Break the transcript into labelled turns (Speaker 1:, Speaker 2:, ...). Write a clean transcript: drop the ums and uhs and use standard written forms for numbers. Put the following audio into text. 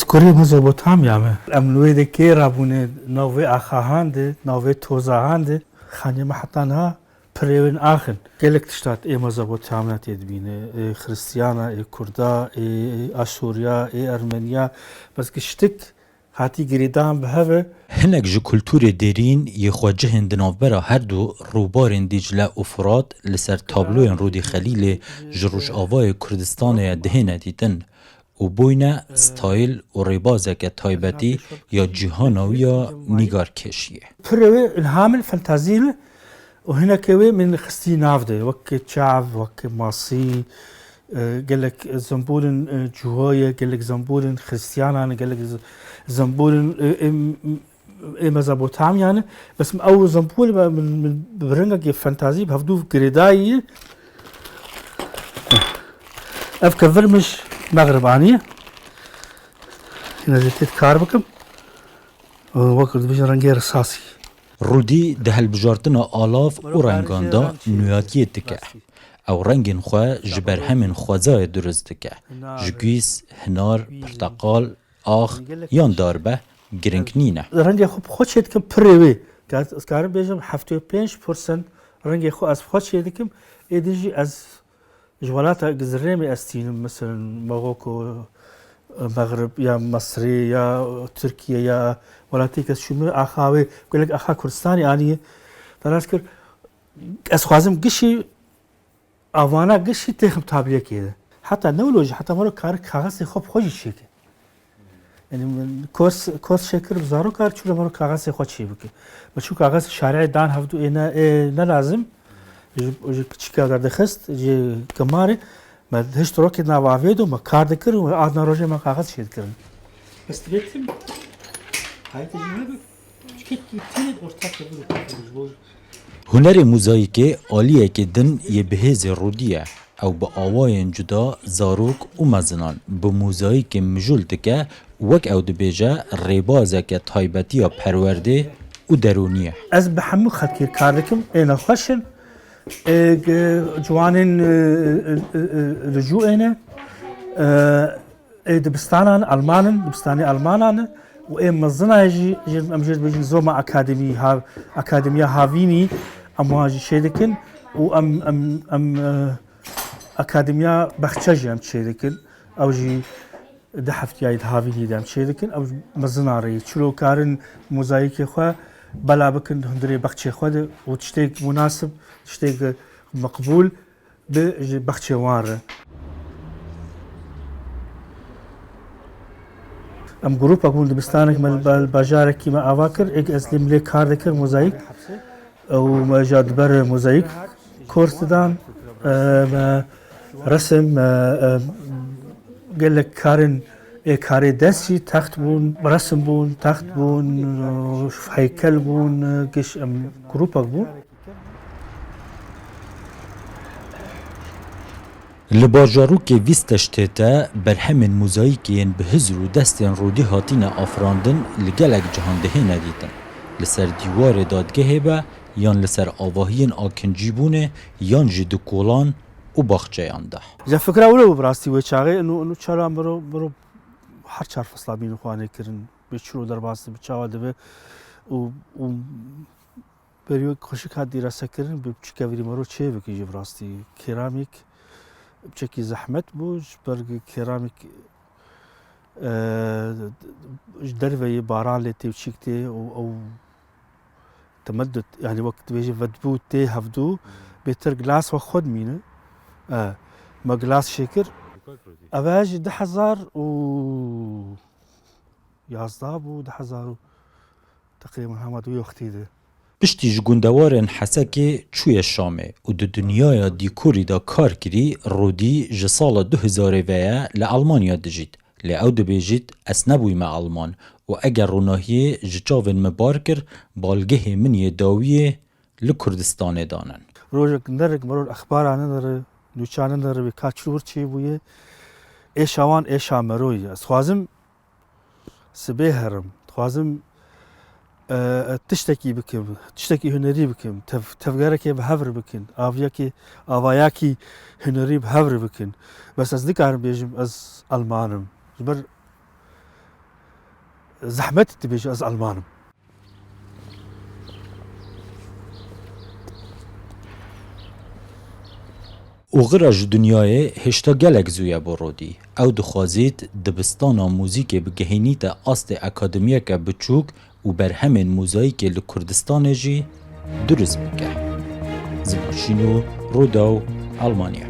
Speaker 1: از کوری مزبوطام یامه امنوی دکی رابونه نوی آخاهند نوی توزاهند خانی محطانها پریون آخن گلک تشتات ای مزبوطام نتید بینه خریستیانا ای کردا ای آشوریا ای ارمنیا بس کشتک هاتی گریدان به هوا
Speaker 2: هنک جو کلتور دیرین یخواجه هندنافبرا هر دو روبارن دیجله و فرات لسر تابلوین رودی خلیل جروش آوای کردستان دهنه دیدن و بوینه ستایل و ریبازک تایبتی یا جهانوی یا نیگار کشیه.
Speaker 1: پروی الهام فانتازیل و هنا كوي من خستي نافده وك شعب وك ماصي قالك زنبورن جهوية قالك زنبورن خريستيانا قالك زنبورن مزابوطام يعني بس أول زنبور من برنجة فانتازي بهفدو قريداي أفكر فرمش مغربانية هنا زيتيت كاربكم وقت بيجي رنجي رصاصي
Speaker 2: رودی ده هلبجارتنا آلاف و رنگاندا نویاتیه تکه او رنگین خواه جبر همین خوازای درست تکه جگویس، هنار، پرتقال، آخ یان داربه گرنگ نینه
Speaker 1: رنگی خوب خود شد کم پریوی از کارم بیشم 75% رنگی خوب از خود شد کم ایدیجی از جوالات گذرمی استینم مثلا ماروکو مغرب یا مصری یا ترکیه یا ولاتی که شما آخاوی کلک آخا کردستانی آنیه دراز کر از خوازم گشی آوانا گشی تخم تابلیه کیه حتی نولوج حتی مرا کار کاغذ خوب خوشی شکه یعنی کورس شکر بزارو کار چون مرا کاغذ خود شی بکه بچو کاغذ شارع دان هفدو نه لازم چیکار کرده خست کماره ما هیچ طرقی نوابیدو ما کار دکر و آد نروجه ما کاغذ شید کردن. بس تبیتیم هایت جنبه چی تینید ارتاق بود.
Speaker 2: هنر موزاییک عالیه که دن یه بهز رودیه او با آواین جدا زاروک و مزنان با موزاییک مجول تکه وک او دبیجه ریبازه که تایبتی یا پرورده و درونیه.
Speaker 1: از به همون خط کار دکم اینا خوشن جوانين لجوءنا دبستانان ألمانن دبستاني ألمانان وإم مزنا يجي أمجد بيجي زوما أكاديمية هافيني أمواجي شيدكن وأم أكاديمية بختشجي أم شيدكن أو جي دحفت يايد هافيني دام شيدكن أو مزنا ري شلو كارن موزايك خوا بلا بكن هندري بختشي خوا وتشتيك مناسب تشتيك مقبول ببختشي واره ام جروب اقول دبستانك من الباجارك كيما اواكر اك اسلم لي كاردك موزايك او ما جاد بر موزايك كورس دان رسم قال لك كارن كاري دسي تخت بون رسم بون تخت بون هيكل بون كش ام جروب بون
Speaker 2: لباجارو که ویستشتیتا برهمن موزاییکین به هزر و دستین رودی هاتین آفراندن لگلک جهان دهه ندیدن. لسر دیوار دادگه با یان لسر آواهین آکنجی بونه یان جدو کولان و باخچه یانده.
Speaker 1: جا فکر اولو براستی و چاقه انو چرا برو هر چار فصلا بینو خوانه کرن بچرو در باسته بچاوا دبه و بریو خوشی که دیراسه کرن بچی که ویری مرو چه بکی براستی کرامیک بشكل زحمت بوج برق كيراميك درفي باران لتي وشيكتي او تمدد يعني وقت بيجي فدبو تي هفدو بيتر جلاس وخد مينه ما جلاس شكر أباجي 10,000 و يازداب و 10,000 تقريبا همه دوی وقتی ده
Speaker 2: پشتی جگوندوارن حسکه چوی شامه و دو دنیای دیکوری دا کار کری رودی جسال 2000 ویا لألمانیا دجید. لعو دبیجید اس نبوی ما آلمان و اگر روناهیه جچاون مبار کر بالگه منی داویه لکردستان دانن.
Speaker 1: روزک نرگ مرور اخبار آنه داره نوچانه داره به کچور چی بویه ایشوان ایشا مروی از خوازم سبه هرم خوازم تشتكي بكم تشتكي هنري بكم تفجرك بهفر بكن آوياكي هنري بهفر بكن بس از ذكر بيجم از ألمانم جبر زحمت تبيج از ألمانم
Speaker 2: و غرا ji dunyayê hêşta gelek zû ye bo Rodî. Ew dixwazît dibistana mûzîkê bigihînîte astê akademiyeke biçûk û berhemên mûzayîkê li Kurdistanê jî durist bike. Zimaşîn û Roda û Almanya.